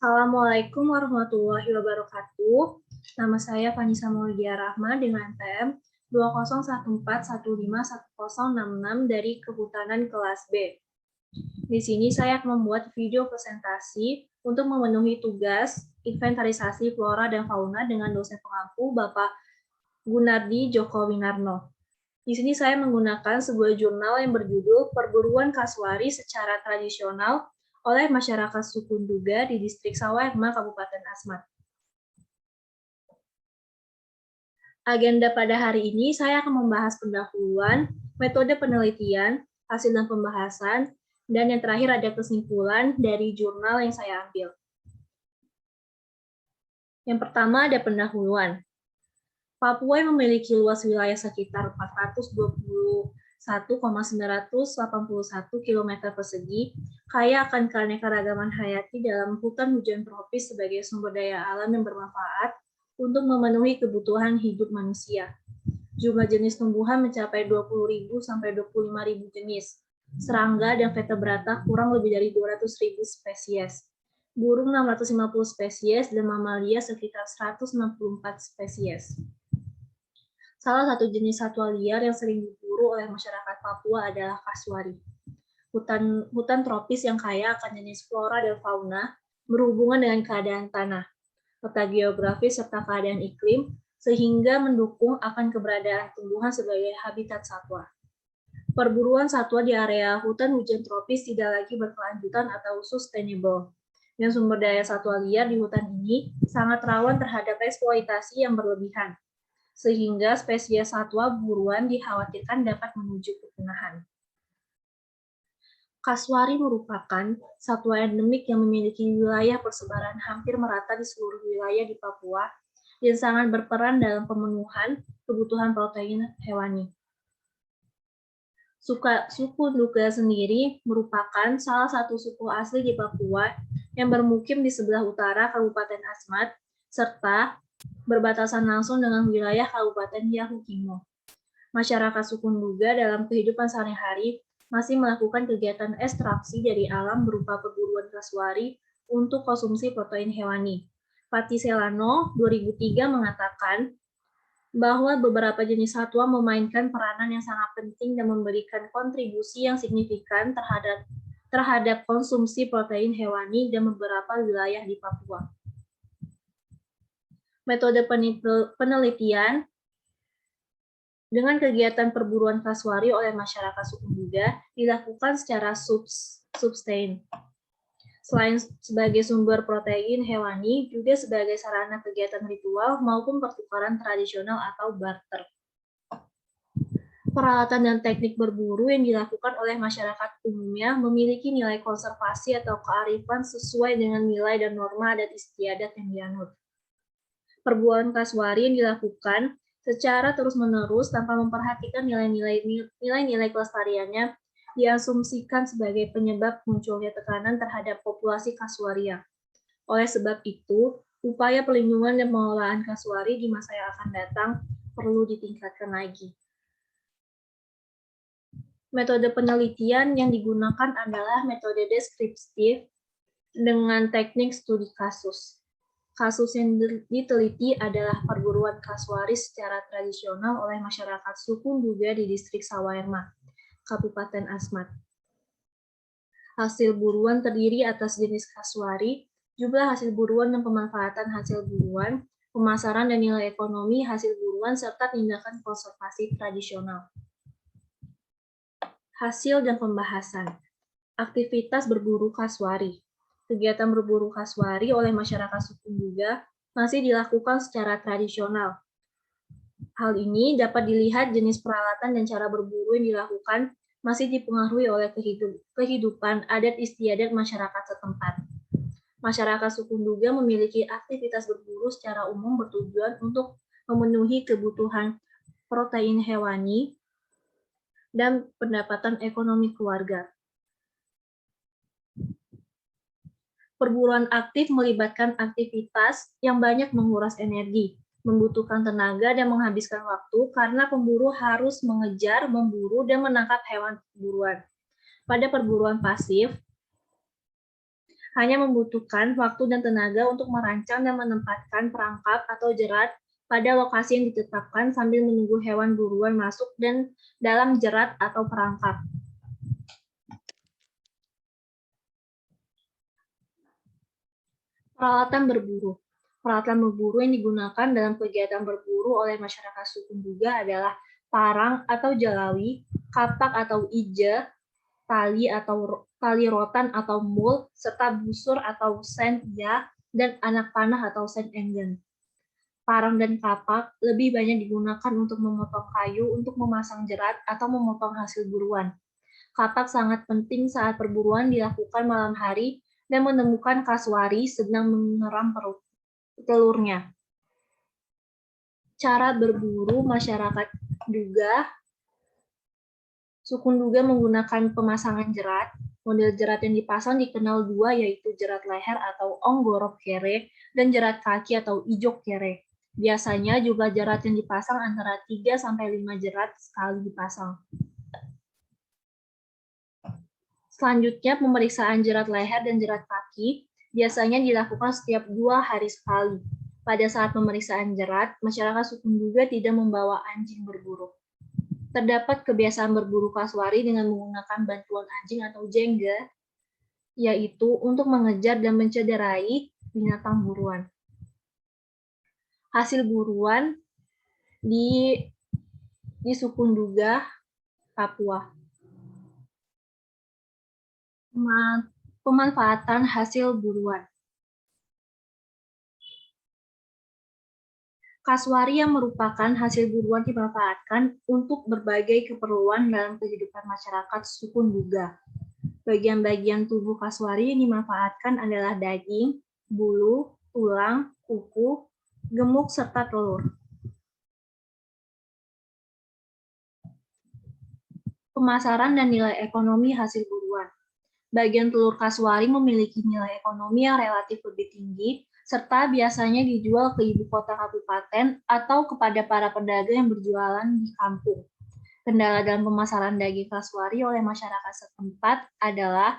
Assalamualaikum warahmatullahi wabarakatuh. Nama saya Vanessa Maulidia Rahma dengan TM 2014151066 dari Kehutanan kelas B. Di sini saya akan membuat video presentasi untuk memenuhi tugas inventarisasi flora dan fauna dengan dosen pengampu Bapak Gunardi Joko Winarno. Di sini saya menggunakan sebuah jurnal yang berjudul Perburuan Kasuari secara Tradisional oleh masyarakat suku Nduga di Distrik Sawairma, Kabupaten Asmat. Agenda pada hari ini saya akan membahas pendahuluan, metode penelitian, hasil dan pembahasan, dan yang terakhir ada kesimpulan dari jurnal yang saya ambil. Yang pertama ada pendahuluan. Papua memiliki luas wilayah sekitar 421,981 km persegi, kaya akan keanekaragaman hayati dalam hutan hujan tropis sebagai sumber daya alam yang bermanfaat untuk memenuhi kebutuhan hidup manusia. Jumlah jenis tumbuhan mencapai 20.000 sampai 25.000 jenis. Serangga dan vertebrata kurang lebih dari 200.000 spesies. Burung 650 spesies dan mamalia sekitar 164 spesies. Salah satu jenis satwa liar yang sering diburu oleh masyarakat Papua adalah kasuari. Hutan tropis yang kaya akan jenis flora dan fauna berhubungan dengan keadaan tanah, peta geografis serta keadaan iklim, sehingga mendukung akan keberadaan tumbuhan sebagai habitat satwa. Perburuan satwa di area hutan hujan tropis tidak lagi berkelanjutan atau sustainable, dan sumber daya satwa liar di hutan ini sangat rawan terhadap eksploitasi yang berlebihan, sehingga spesies satwa buruan dikhawatirkan dapat menuju kepunahan. Kasuari merupakan satwa endemik yang memiliki wilayah persebaran hampir merata di seluruh wilayah di Papua dan sangat berperan dalam pemenuhan kebutuhan protein hewani. Suku Nduga sendiri merupakan salah satu suku asli di Papua yang bermukim di sebelah utara Kabupaten Asmat, serta berbatasan langsung dengan wilayah Kabupaten Yahukimo. Masyarakat suku Nduga dalam kehidupan sehari-hari masih melakukan kegiatan ekstraksi dari alam berupa perburuan kasuari untuk konsumsi protein hewani. Patti Selano 2003 mengatakan bahwa beberapa jenis satwa memainkan peranan yang sangat penting dan memberikan kontribusi yang signifikan terhadap konsumsi protein hewani dan beberapa wilayah di Papua. Metode penelitian dengan kegiatan perburuan kasuari oleh masyarakat suku Nduga dilakukan secara sustain. Selain sebagai sumber protein hewani, juga sebagai sarana kegiatan ritual maupun pertukaran tradisional atau barter. Peralatan dan teknik berburu yang dilakukan oleh masyarakat umumnya memiliki nilai konservasi atau kearifan sesuai dengan nilai dan norma adat istiadat yang dianut. Perburuan kasuari yang dilakukan secara terus-menerus tanpa memperhatikan nilai-nilai kelestariannya diasumsikan sebagai penyebab munculnya tekanan terhadap populasi kasuaria. Oleh sebab itu, upaya perlindungan dan pengelolaan kasuari di masa yang akan datang perlu ditingkatkan lagi. Metode penelitian yang digunakan adalah metode deskriptif dengan teknik studi kasus. Kasus yang diteliti adalah perburuan kasuari secara tradisional oleh masyarakat suku Nduga di Distrik Sawairma, Kabupaten Asmat. Hasil buruan terdiri atas jenis kasuari, jumlah hasil buruan dan pemanfaatan hasil buruan, pemasaran dan nilai ekonomi hasil buruan, serta tindakan konservasi tradisional. Hasil dan pembahasan. Aktivitas berburu kasuari. Kegiatan berburu kasuari oleh masyarakat suku Nduga masih dilakukan secara tradisional. Hal ini dapat dilihat jenis peralatan dan cara berburu yang dilakukan masih dipengaruhi oleh kehidupan adat istiadat masyarakat setempat. Masyarakat suku Nduga memiliki aktivitas berburu secara umum bertujuan untuk memenuhi kebutuhan protein hewani dan pendapatan ekonomi keluarga. Perburuan aktif melibatkan aktivitas yang banyak menguras energi, membutuhkan tenaga dan menghabiskan waktu karena pemburu harus mengejar, memburu, dan menangkap hewan buruan. Pada perburuan pasif, hanya membutuhkan waktu dan tenaga untuk merancang dan menempatkan perangkap atau jerat pada lokasi yang ditetapkan sambil menunggu hewan buruan masuk dan dalam jerat atau perangkap. Peralatan berburu. Peralatan berburu yang digunakan dalam kegiatan berburu oleh masyarakat suku Duga adalah parang atau jalawi, kapak atau ija, tali rotan atau mul, serta busur atau sen ya, dan anak panah atau sen enggen. Parang dan kapak lebih banyak digunakan untuk memotong kayu untuk memasang jerat atau memotong hasil buruan. Kapak sangat penting saat perburuan dilakukan malam hari dan menemukan kasuari sedang mengeram telurnya. Cara berburu masyarakat Duga. Suku Duga menggunakan pemasangan jerat. Model jerat yang dipasang dikenal dua, yaitu jerat leher atau onggorok kere dan jerat kaki atau ijok kere. Biasanya jumlah jerat yang dipasang antara 3-5 jerat sekali dipasang. Selanjutnya, pemeriksaan jerat leher dan jerat kaki biasanya dilakukan setiap 2 hari sekali. Pada saat pemeriksaan jerat, masyarakat suku Duga tidak membawa anjing berburu. Terdapat kebiasaan berburu kasuari dengan menggunakan bantuan anjing atau jengga, yaitu untuk mengejar dan mencederai binatang buruan. Hasil buruan di suku Duga, Papua. Pemanfaatan hasil buruan. Kasuari yang merupakan hasil buruan dimanfaatkan untuk berbagai keperluan dalam kehidupan masyarakat suku Duga. Bagian-bagian tubuh kasuari yang dimanfaatkan adalah daging, bulu, tulang, kuku, gemuk, serta telur. Pemasaran dan nilai ekonomi hasil buruan. Bagian telur kasuari memiliki nilai ekonomi yang relatif lebih tinggi, serta biasanya dijual ke ibu kota kabupaten atau kepada para pedagang yang berjualan di kampung. Kendala dalam pemasaran daging kasuari oleh masyarakat setempat adalah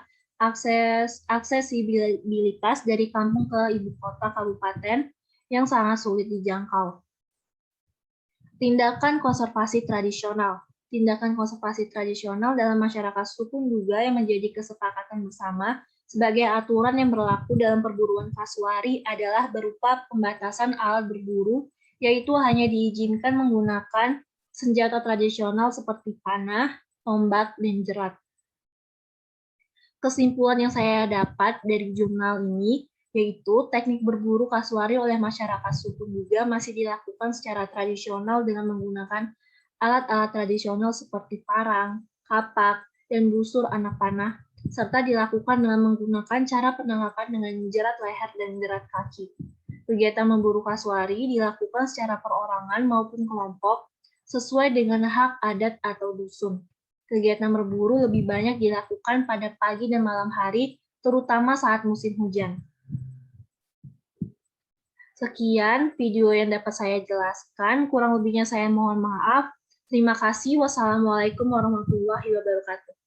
aksesibilitas dari kampung ke ibu kota kabupaten yang sangat sulit dijangkau. Tindakan konservasi tradisional. Tindakan konservasi tradisional dalam masyarakat suku Duga yang menjadi kesepakatan bersama sebagai aturan yang berlaku dalam perburuan kasuari adalah berupa pembatasan alat berburu, yaitu hanya diizinkan menggunakan senjata tradisional seperti panah, tombak, dan jerat. Kesimpulan yang saya dapat dari jurnal ini, yaitu teknik berburu kasuari oleh masyarakat suku Duga masih dilakukan secara tradisional dengan menggunakan alat-alat tradisional seperti parang, kapak, dan busur anak panah, serta dilakukan dengan menggunakan cara penangkapan dengan jerat leher dan jerat kaki. Kegiatan memburu kasuari dilakukan secara perorangan maupun kelompok sesuai dengan hak adat atau dusun. Kegiatan berburu lebih banyak dilakukan pada pagi dan malam hari, terutama saat musim hujan. Sekian video yang dapat saya jelaskan, kurang lebihnya saya mohon maaf. Terima kasih. Wassalamualaikum warahmatullahi wabarakatuh.